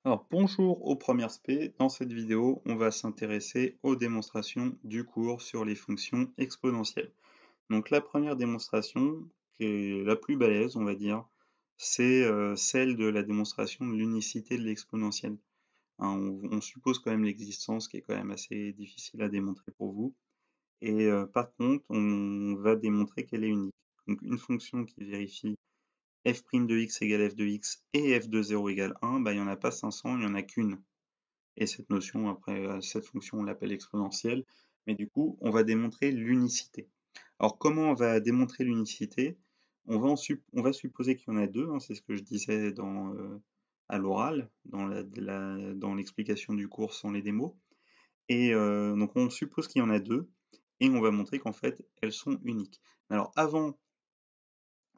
Alors bonjour aux premières spé, dans cette vidéo on va s'intéresser aux démonstrations du cours sur les fonctions exponentielles. Donc la première démonstration, qui est la plus balèze on va dire, c'est celle de la démonstration de l'unicité de l'exponentielle. Hein, on suppose quand même l'existence qui est quand même assez difficile à démontrer pour vous, et par contre on va démontrer qu'elle est unique. Donc une fonction qui vérifie f' de x égale f de x et f de 0 égale 1, bah, il n'y en a pas 500, il n'y en a qu'une. Et cette notion, après, cette fonction, on l'appelle exponentielle. Mais du coup, on va démontrer l'unicité. Alors, comment on va démontrer l'unicité? On va supposer qu'il y en a deux, hein, c'est ce que je disais à l'oral, dans l'explication du cours sans les démos. Et donc, on suppose qu'il y en a deux, et on va montrer qu'en fait, elles sont uniques. Alors, avant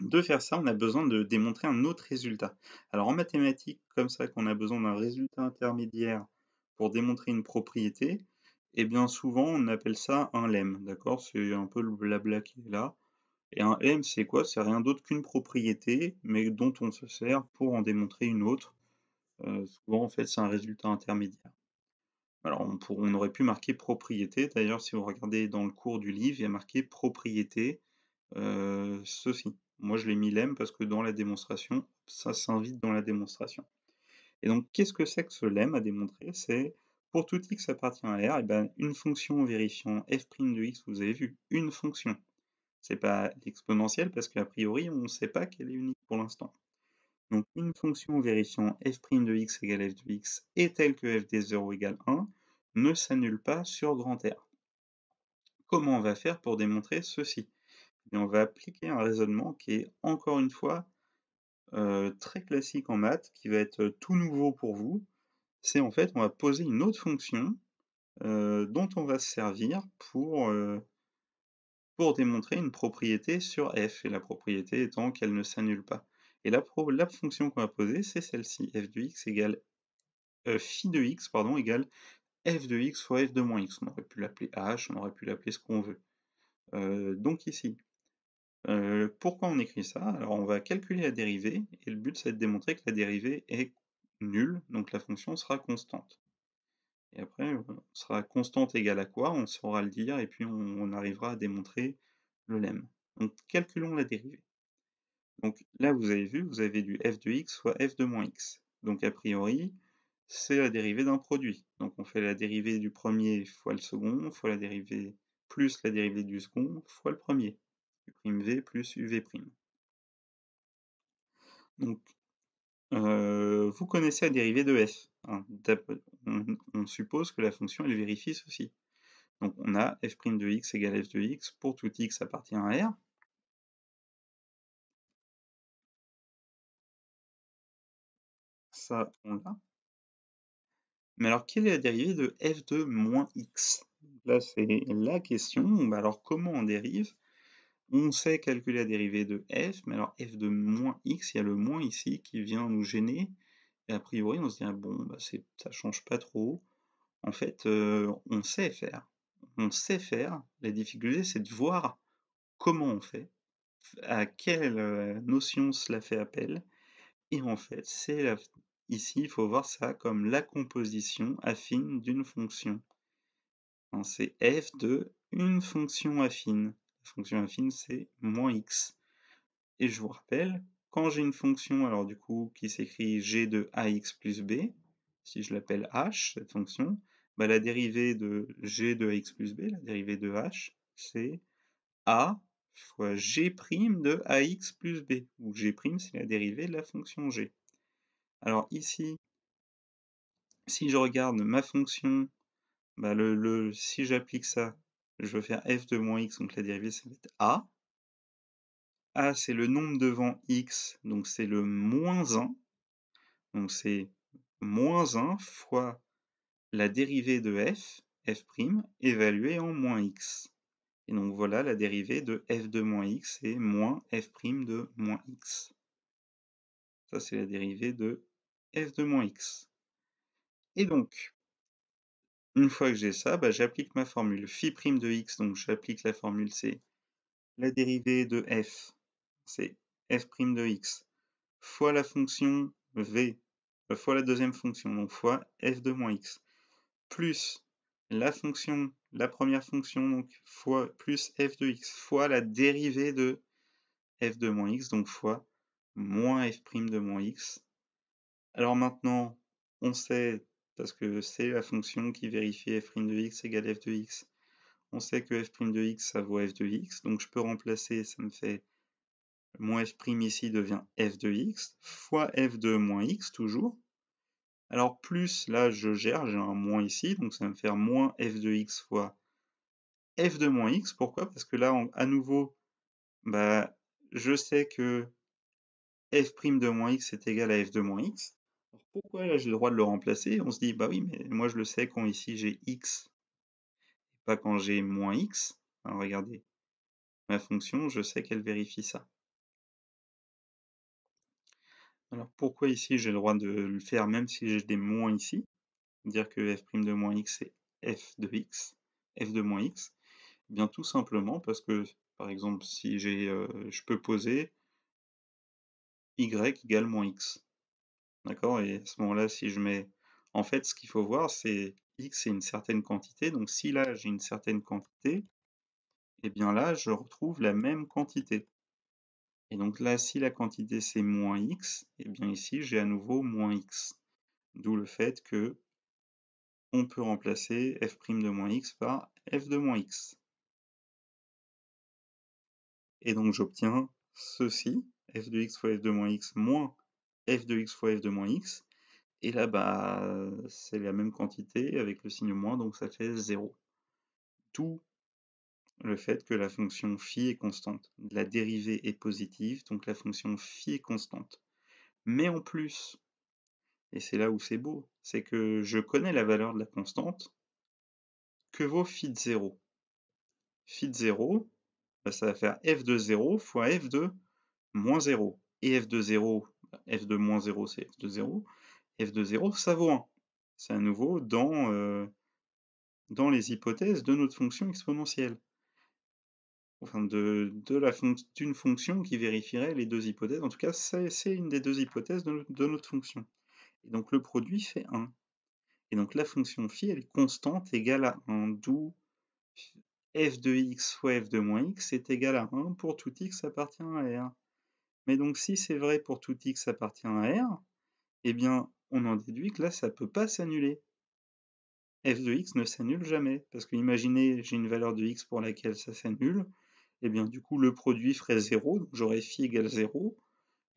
de faire ça, on a besoin de démontrer un autre résultat. Alors en mathématiques, comme ça, qu'on a besoin d'un résultat intermédiaire pour démontrer une propriété, et bien souvent on appelle ça un lemme, d'accord? C'est un peu le blabla qui est là. Et un lemme, c'est quoi? C'est rien d'autre qu'une propriété, mais dont on se sert pour en démontrer une autre. Souvent, en fait, c'est un résultat intermédiaire. Alors on aurait pu marquer propriété, d'ailleurs si vous regardez dans le cours du livre, il y a marqué propriété, ceci. Moi, je l'ai mis lemme parce que dans la démonstration, ça s'invite dans la démonstration. Et donc, qu'est-ce que c'est que ce lemme à démontrer? C'est pour tout x appartient à R, et ben, une fonction vérifiant f' de x, vous avez vu, une fonction. C'est pas l'exponentielle parce qu'a priori, on ne sait pas qu'elle est unique pour l'instant. Donc, une fonction vérifiant f' de x égale f de x est telle que f des 0 égale 1 ne s'annule pas sur grand R. Comment on va faire pour démontrer ceci? Et on va appliquer un raisonnement qui est, encore une fois, très classique en maths, qui va être tout nouveau pour vous. C'est en fait, on va poser une autre fonction dont on va se servir pour démontrer une propriété sur f, et la propriété étant qu'elle ne s'annule pas. Et la fonction qu'on va poser, c'est celle-ci, f de x égale phi de x, pardon, égale f de x fois f de moins x. On aurait pu l'appeler h, on aurait pu l'appeler ce qu'on veut. Donc ici, pourquoi on écrit ça? Alors on va calculer la dérivée, et le but c'est de démontrer que la dérivée est nulle, donc la fonction sera constante. Et après, sera constante égale à quoi? On saura le dire, et puis on arrivera à démontrer le lemme. Donc calculons la dérivée. Donc là vous avez vu, vous avez du f de x fois f de moins x. Donc a priori, c'est la dérivée d'un produit. Donc on fait la dérivée du premier fois le second, fois la dérivée plus la dérivée du second, fois le premier. u'v plus uv'. Donc vous connaissez la dérivée de f, hein. On suppose que la fonction elle vérifie ceci. Donc on a f' de x égale f de x pour tout x appartient à R. Ça, on l'a. Mais alors quelle est la dérivée de f de moins x? Là, c'est la question. Bah alors comment on dérive? On sait calculer la dérivée de f, mais alors f de moins x, il y a le moins ici qui vient nous gêner. Et a priori, on se dit: «Ah bon, bah ça change pas trop». En fait, on sait faire. On sait faire. La difficulté, c'est de voir comment on fait, à quelle, notion cela fait appel, et en fait, ici, il faut voir ça comme la composition affine d'une fonction. Hein, c'est f de une fonction affine. La fonction affine, c'est moins x. Et je vous rappelle, quand j'ai une fonction, alors du coup, qui s'écrit g de ax plus b, si je l'appelle h, cette fonction, bah, la dérivée de g de ax plus b, la dérivée de h, c'est a fois g' de ax plus b, où g' c'est la dérivée de la fonction g. Alors ici, si je regarde ma fonction, bah si j'applique ça, je veux faire f de moins x, donc la dérivée ça va être a. A c'est le nombre devant x, donc c'est le moins 1, donc c'est moins 1 fois la dérivée de f' évaluée en moins x. Et donc voilà la dérivée de f de moins x, c'est moins f' de moins x. Ça c'est la dérivée de f de moins x. Et donc, une fois que j'ai ça, bah, j'applique ma formule phi' de x, donc j'applique la formule, c'est la dérivée de f, c'est f' de x, fois la fonction v, fois la deuxième fonction, donc fois f de moins x, plus la première fonction, donc fois plus f de x, fois la dérivée de f de moins x, donc fois moins f' de moins x. Alors maintenant, on sait, parce que c'est la fonction qui vérifie f' de x égale f de x, on sait que f' de x, ça vaut f de x, donc je peux remplacer, ça me fait moins f' ici devient f de x, fois f de moins x, toujours. Alors plus, là je gère, j'ai un moins ici, donc ça va me faire moins f de x fois f de moins x. Pourquoi? Parce que là, à nouveau, bah, je sais que f' de moins x est égal à f de moins x. Alors pourquoi là j'ai le droit de le remplacer? On se dit, bah oui, mais moi je le sais quand ici j'ai x, pas quand j'ai moins x. Alors regardez, ma fonction, je sais qu'elle vérifie ça. Alors pourquoi ici j'ai le droit de le faire même si j'ai des moins ici? Dire que f' de moins x c'est f de x, f de moins x. Eh bien tout simplement parce que, par exemple, si je peux poser y égale moins x. D'accord? Et à ce moment-là, si je mets en fait, ce qu'il faut voir, c'est x c'est une certaine quantité, donc si là, j'ai une certaine quantité, et bien là, je retrouve la même quantité. Et donc là, si la quantité c'est moins x, et bien ici, j'ai à nouveau moins x. D'où le fait que on peut remplacer f' de moins x par f de moins x. Et donc j'obtiens ceci, f de x fois f de moins x moins f de x fois f de moins x. Et là, bah, c'est la même quantité avec le signe moins, donc ça fait 0. D'où le fait que la fonction phi est constante. La dérivée est positive, donc la fonction phi est constante. Mais en plus, et c'est là où c'est beau, c'est que je connais la valeur de la constante. Que vaut phi de 0? Phi de 0, bah, ça va faire f de 0 fois f de moins 0. Et f de 0, f de moins 0, c'est f de 0. F de 0, ça vaut 1. C'est à nouveau dans les hypothèses de notre fonction exponentielle. Enfin, d'une fonction qui vérifierait les deux hypothèses. En tout cas, c'est une des deux hypothèses de notre fonction. Et donc le produit fait 1. Et donc la fonction phi, elle est constante égale à 1, d'où f de x fois f de moins x est égal à 1 pour tout x appartient à R. Mais donc si c'est vrai pour tout x appartient à R, eh bien on en déduit que là ça ne peut pas s'annuler. F de x ne s'annule jamais, parce que imaginez j'ai une valeur de x pour laquelle ça s'annule, et bien du coup le produit ferait 0, donc j'aurais phi égale 0,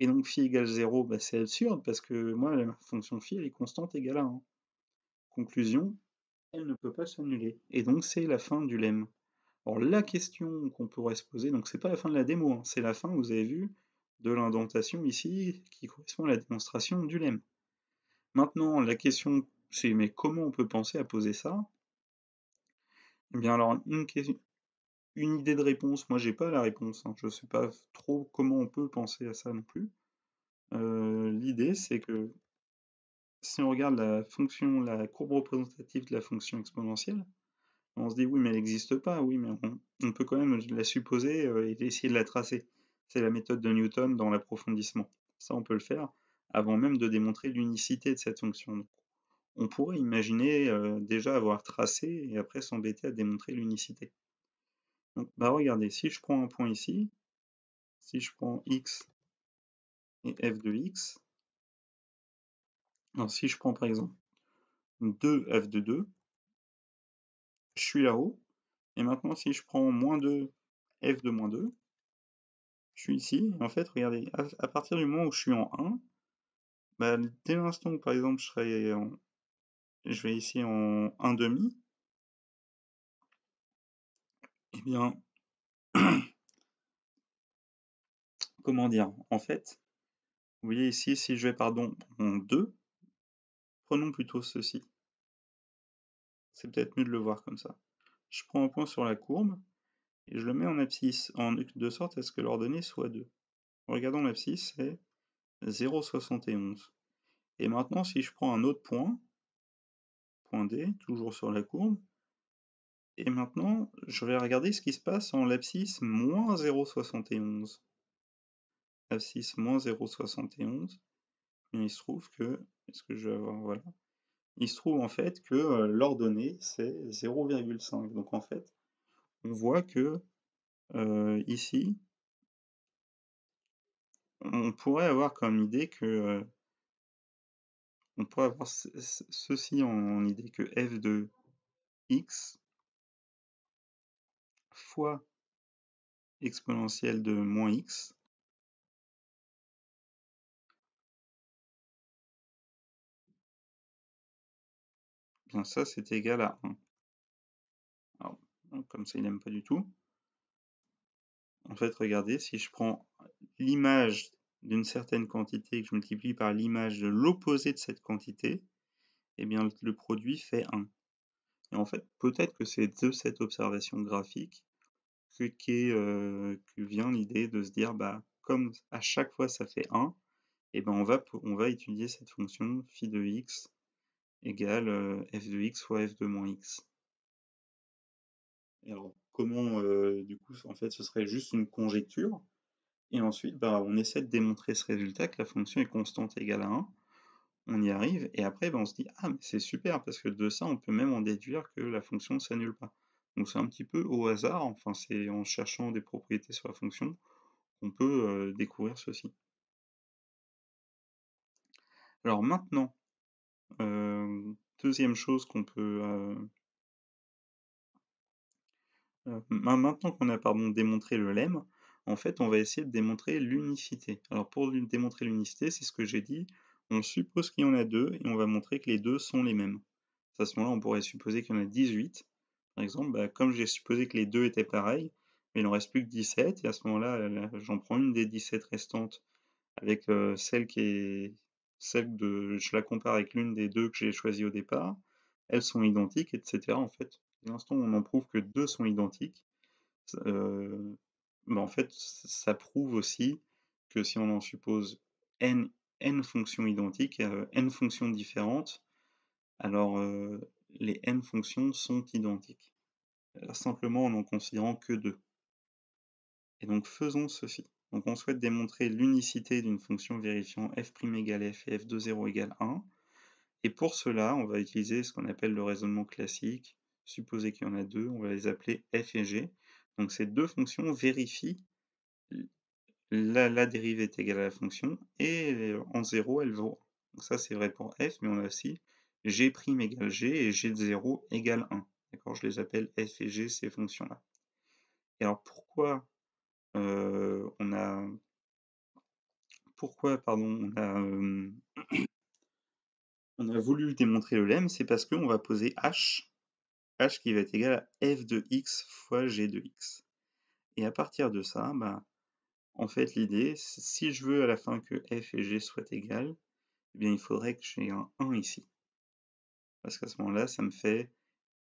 et donc phi égale 0, bah, c'est absurde, parce que moi la fonction phi elle est constante égale à 1. Conclusion, elle ne peut pas s'annuler, et donc c'est la fin du lemme. Alors la question qu'on pourrait se poser, donc c'est pas la fin de la démo, hein, c'est la fin, vous avez vu, de l'indentation ici, qui correspond à la démonstration du lemme. Maintenant, la question c'est mais comment on peut penser à poser ça? Eh bien alors, une idée de réponse, moi j'ai pas la réponse, hein, je sais pas trop comment on peut penser à ça non plus. L'idée c'est que si on regarde la courbe représentative de la fonction exponentielle, on se dit oui mais elle n'existe pas, oui mais on peut quand même la supposer et essayer de la tracer. C'est la méthode de Newton dans l'approfondissement. Ça on peut le faire avant même de démontrer l'unicité de cette fonction. Donc, on pourrait imaginer déjà avoir tracé et après s'embêter à démontrer l'unicité. Donc bah regardez, si je prends un point ici, si je prends x et f de x, alors si je prends par exemple 2f de 2, je suis là-haut, et maintenant si je prends moins 2 f de moins 2, je suis ici, et en fait regardez, à partir du moment où je suis en 1, bah, dès l'instant où par exemple je vais ici en 1 demi, eh bien, comment dire, en fait, vous voyez ici, si je vais pardon en 2, prenons plutôt ceci, c'est peut-être mieux de le voir comme ça. Je prends un point sur la courbe, et je le mets en abscisse, de sorte à ce que l'ordonnée soit 2. Regardons l'abscisse, c'est 0,71. Et maintenant, si je prends un autre point, point D, toujours sur la courbe, et maintenant, je vais regarder ce qui se passe en l'abscisse moins 0,71. Abscisse moins 0,71. il se trouve que, est-ce que je vais avoir, voilà, il se trouve en fait que l'ordonnée c'est 0,5. Donc en fait, on voit que ici, on pourrait avoir comme idée que on pourrait avoir ceci en idée que f de x fois exponentielle de moins x, bien ça c'est égal à 1. Alors, comme ça il n'aime pas du tout. En fait, regardez, si je prends l'image d'une certaine quantité et que je multiplie par l'image de l'opposé de cette quantité, eh bien le produit fait 1. Et en fait, peut-être que c'est de cette observation graphique que vient l'idée de se dire, bah, comme à chaque fois ça fait 1, eh ben on va étudier cette fonction phi de x égale f de x fois f de moins x. Et alors, comment, du coup, en fait, ce serait juste une conjecture. Et ensuite, bah, on essaie de démontrer ce résultat, que la fonction est constante égale à 1. On y arrive, et après, bah, on se dit, ah, mais c'est super, parce que de ça, on peut même en déduire que la fonction ne s'annule pas. Donc c'est un petit peu au hasard, enfin, c'est en cherchant des propriétés sur la fonction qu'on peut découvrir ceci. Alors maintenant, deuxième chose qu'on peut maintenant qu'on a démontré le lemme, en fait, on va essayer de démontrer l'unicité. Alors pour démontrer l'unicité, c'est ce que j'ai dit, on suppose qu'il y en a deux et on va montrer que les deux sont les mêmes. À ce moment-là, on pourrait supposer qu'il y en a 18. Par exemple, bah, comme j'ai supposé que les deux étaient pareils, mais il n'en reste plus que 17, et à ce moment-là, j'en prends une des 17 restantes avec je la compare avec l'une des deux que j'ai choisies au départ. Elles sont identiques, etc. En fait, dès l'instant où on en prouve que deux sont identiques, bah, en fait, ça prouve aussi que si on en suppose n fonctions identiques, n fonctions différentes, alors les n fonctions sont identiques, simplement en n'en considérant que deux. Et donc faisons ceci. Donc on souhaite démontrer l'unicité d'une fonction vérifiant f' égale f et f de 0 égale 1. Et pour cela, on va utiliser ce qu'on appelle le raisonnement classique. Supposer qu'il y en a deux, on va les appeler f et g. Donc ces deux fonctions vérifient la dérivée est égale à la fonction, et en 0, elle vaut 1. Donc ça, c'est vrai pour f, mais on a aussi g' égale g et g de 0 égale 1. D'accord, je les appelle f et g, ces fonctions-là. Et alors, on a, on a voulu démontrer le lemme, c'est parce qu'on va poser h qui va être égal à f de x fois g de x. Et à partir de ça, bah, en fait, l'idée, si je veux à la fin que f et g soient égales, eh bien, il faudrait que j'ai un 1 ici. Parce qu'à ce moment-là, ça me fait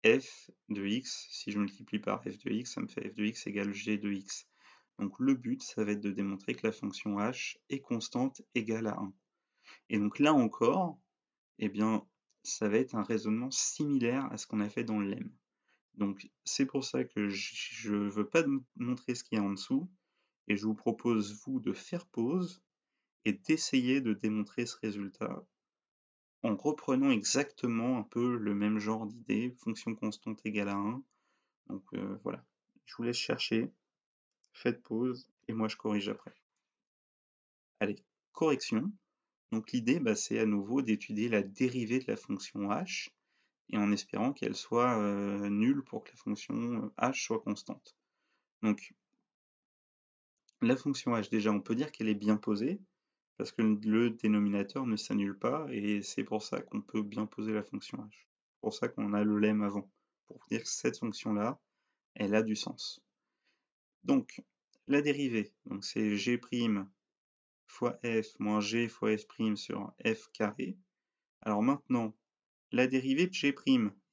f de x, si je multiplie par f de x, ça me fait f de x égale g de x. Donc le but, ça va être de démontrer que la fonction h est constante égale à 1. Et donc là encore, eh bien, ça va être un raisonnement similaire à ce qu'on a fait dans le lemme. Donc c'est pour ça que je ne veux pas montrer ce qu'il y a en dessous, et je vous propose, vous, de faire pause et d'essayer de démontrer ce résultat en reprenant exactement un peu le même genre d'idée, fonction constante égale à 1. Donc voilà, je vous laisse chercher, faites pause, et moi je corrige après. Allez, correction. Donc l'idée, bah, c'est à nouveau d'étudier la dérivée de la fonction h, et en espérant qu'elle soit nulle pour que la fonction h soit constante. Donc la fonction h, déjà, on peut dire qu'elle est bien posée, parce que le dénominateur ne s'annule pas, et c'est pour ça qu'on peut bien poser la fonction h. C'est pour ça qu'on a le lemme avant, pour dire que cette fonction-là, elle a du sens. Donc, la dérivée, donc c'est g' fois f moins g fois f' sur f carré. Alors maintenant, la dérivée de g',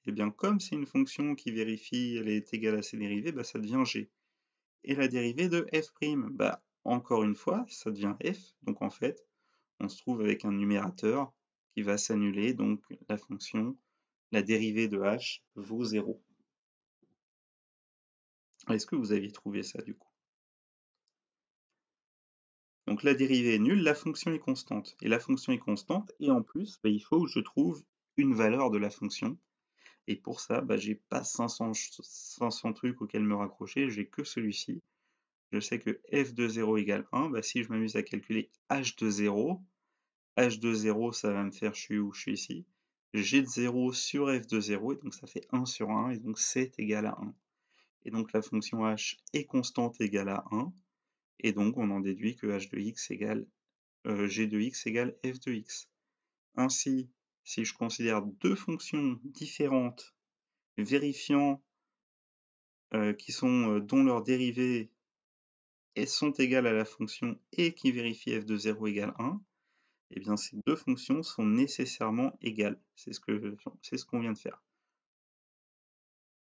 eh bien comme c'est une fonction qui vérifie elle est égale à ses dérivées, bah, ça devient g. Et la dérivée de f', bah, encore une fois, ça devient f. Donc en fait, on se trouve avec un numérateur qui va s'annuler, donc la dérivée de h vaut 0. Est-ce que vous aviez trouvé ça du coup? Donc la dérivée est nulle, la fonction est constante. Et la fonction est constante, et en plus, bah, il faut que je trouve une valeur de la fonction. Et pour ça, bah, j'ai pas 500 trucs auxquels me raccrocher, j'ai que celui-ci. Je sais que f de 0 égale 1, bah, si je m'amuse à calculer h de 0, h de 0, ça va me faire, je suis où? Je suis ici. G de 0 sur f de 0, et donc ça fait 1 sur 1, et donc c'est égal à 1. Et donc la fonction h est constante égale à 1, et donc on en déduit que h de x égale, g de x égale f de x. Ainsi, si je considère deux fonctions différentes, vérifiant dont leurs dérivées sont égales à la fonction et qui vérifient f de 0 égale 1, eh bien ces deux fonctions sont nécessairement égales. C'est ce qu'on vient de faire.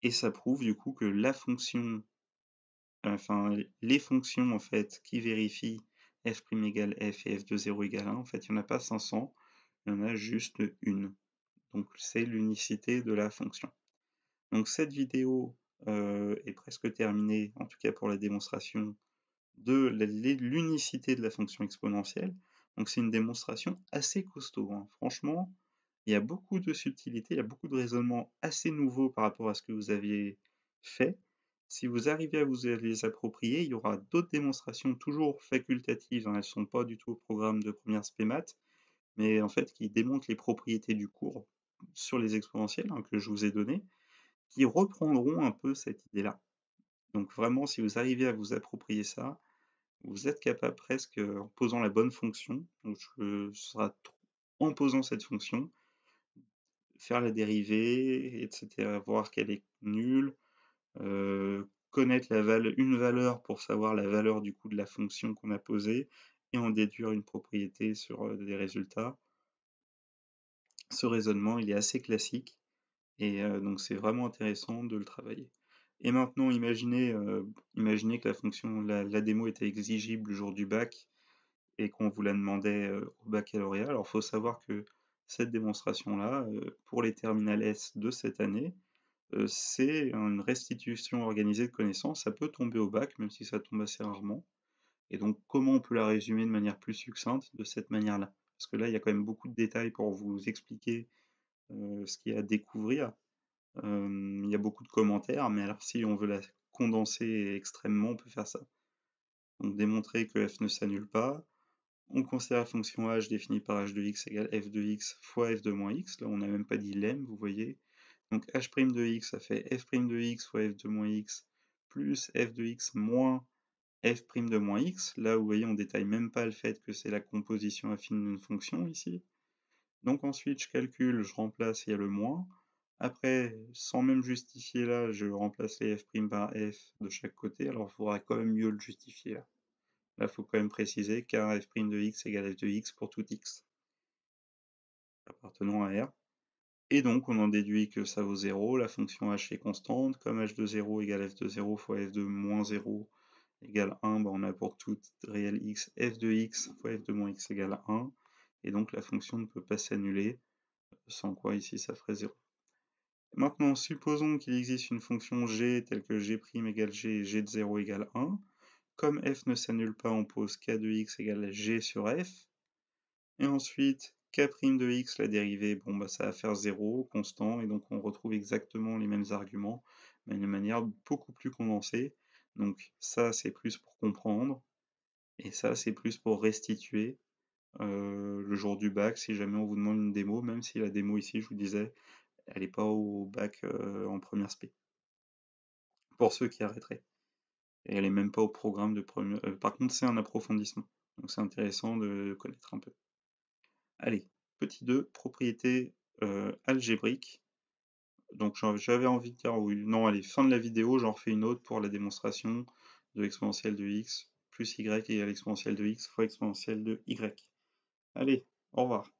Et ça prouve du coup que la fonction, enfin les fonctions en fait qui vérifient f' égale f et f de 0 égale 1, en fait il n'y en a pas 500, il y en a juste une. Donc c'est l'unicité de la fonction. Donc cette vidéo est presque terminée, en tout cas pour la démonstration de l'unicité de la fonction exponentielle. Donc c'est une démonstration assez costaud, hein. Franchement, il y a beaucoup de subtilités, il y a beaucoup de raisonnements assez nouveaux par rapport à ce que vous aviez fait. Si vous arrivez à vous les approprier, il y aura d'autres démonstrations toujours facultatives, hein, elles ne sont pas du tout au programme de première spé maths, mais en fait qui démontrent les propriétés du cours sur les exponentielles, hein, que je vous ai donné, qui reprendront un peu cette idée-là. Donc vraiment, si vous arrivez à vous approprier ça, vous êtes capable presque, en posant la bonne fonction, donc ce sera en posant cette fonction, faire la dérivée, etc., voir qu'elle est nulle, connaître une valeur pour savoir la valeur du coup de la fonction qu'on a posée, et en déduire une propriété sur des résultats. Ce raisonnement, il est assez classique, et donc c'est vraiment intéressant de le travailler. Et maintenant, imaginez que la fonction, la démo était exigible le jour du bac, et qu'on vous la demandait au baccalauréat. Alors, il faut savoir que cette démonstration-là, pour les terminales S de cette année, c'est une restitution organisée de connaissances. Ça peut tomber au bac, même si ça tombe assez rarement. Et donc, comment on peut la résumer de manière plus succincte? De cette manière-là. Parce que là, il y a quand même beaucoup de détails pour vous expliquer ce qu'il y a à découvrir. Il y a beaucoup de commentaires, mais alors si on veut la condenser extrêmement, on peut faire ça. Donc, démontrer que f ne s'annule pas. On considère la fonction h définie par h de x égale f de x fois f de moins x. Là, on n'a même pas dit lemme, vous voyez. Donc h' de x, ça fait f' de x fois f de moins x plus f de x moins f' de moins x. Là, vous voyez, on détaille même pas le fait que c'est la composition affine d'une fonction ici. Donc ensuite, je calcule, je remplace, il y a le moins. Après, sans même justifier là, je remplace les f' par f de chaque côté. Alors, il faudra quand même mieux le justifier là. Là, il faut quand même préciser car f' de x égale f de x pour tout x appartenant à R. Et donc, on en déduit que ça vaut 0, la fonction h est constante. Comme h de 0 égale f de 0 fois f de moins 0 égale 1, bah on a pour tout réel x, f de x fois f de moins x égale 1. Et donc, la fonction ne peut pas s'annuler, sans quoi ici ça ferait 0. Maintenant, supposons qu'il existe une fonction g telle que g' égale g et g de 0 égale 1. Comme f ne s'annule pas, on pose k de x égale g sur f. Et ensuite, k' de x, la dérivée, bon bah ça va faire 0, constant, et donc on retrouve exactement les mêmes arguments, mais d'une manière beaucoup plus condensée. Donc ça, c'est plus pour comprendre, et ça, c'est plus pour restituer le jour du bac, si jamais on vous demande une démo, même si la démo ici, je vous disais, elle n'est pas au bac en première spé. Pour ceux qui arrêteraient. Et elle n'est même pas au programme de première... par contre, c'est un approfondissement. Donc c'est intéressant de connaître un peu. Allez, petit 2, propriété algébrique. Donc j'avais envie de dire, oui, non, allez, fin de la vidéo, j'en refais une autre pour la démonstration de l'exponentielle de x plus y égale exponentielle de x fois exponentielle de y. Allez, au revoir.